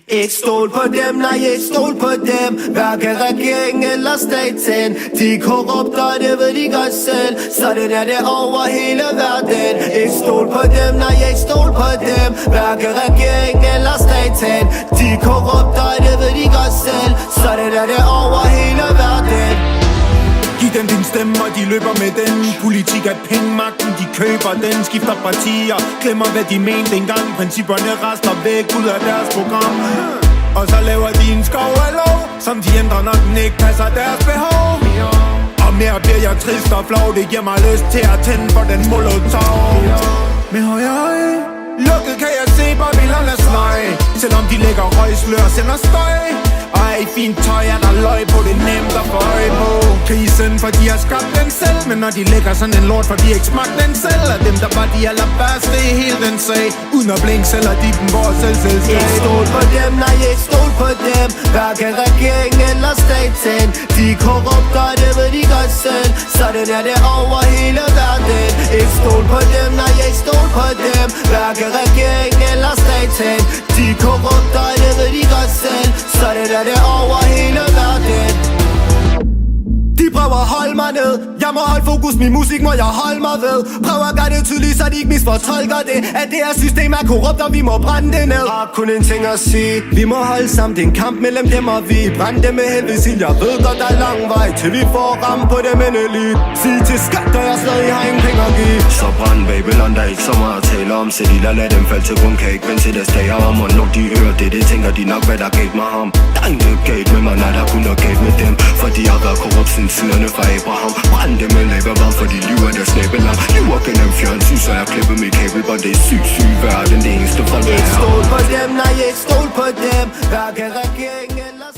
Ikke stol på dem, nej, ikke stol på dem. Hverken regering eller staten. De er korrupte, og det ved de godt selv. Sådan er det over hele verden. Ikke stol på dem, nej, ikke stol på dem. Hverken regering eller staten. De er korrupte, og det ved de godt selv. Sådan er det over hele verden. Giv dem din stemme, og de løber med den. Politik er pengemagten, de køber den. Skifter partier, glemmer hvad de mente engang. Principperne rester væk ud af deres program. Og så laver de en skov af lov, som de ændrer, når den ikke passer deres behov. Og mere bliver jeg trist og flov. Det giver mig lyst til at tænde for den molotov. Med høje øje lukket kan jeg se Babylones løg. Selvom de lægger røgslør og sender støj. Og i fint tøj er der løg på, det er nemt at få øje på. Krisen, for de har skabt den selv. Men når de lægger sådan en lort, for de ikke smagt den selv. Og dem der var de allerbærste i hele den sag. Uden at blink, sælger de dem vores selvselskab. Ikke stol på dem, nej, ikke stol på dem. Hverken regering eller staten. De er korrupte, og det ved de godt selv. Sådan er det over hele verden. Ikke stol på dem, nej, ikke stol på dem. Hverken regering eller staten. De er korrupte, og det ved de godt selv. Sådan er det over hele verden. De prøver at holde mig ned. Jeg må holde fokus, min musik må jeg holde mig ved. Prøver at gøre det tydeligt, så de ikke misfortolker det. At det her system er korrupt, og vi må brænde det ned. Har kun en ting at sige. Vi må holde sammen, det er en kamp mellem dem og vi. Brænd dem med helvedes ild. Jeg ved godt, der er lang vej til vi får ramme på dem endelig. Sig til skat, og jeg stadig har ingen penge at give. Så brænd Babylon, der er ikke så meget at tale om. Så de lad dem falde til grund, kan ikke vente til deres dager om. Og når de hører det, det tænker de nok, hvad der galt med ham. Der er intet galt med mig, nej, der kun noget galt med dem. For de har været korrupt siden tiderne fra Abraham. Brænd dem med labervarm, for de lyver deres nabelam. Lyver gennem fjernsyn, så jeg klipper mit kabel. Og det er syg verden, det eneste for det her. Ikke stol på dem, nej, ikke stol på dem. Hverken regering eller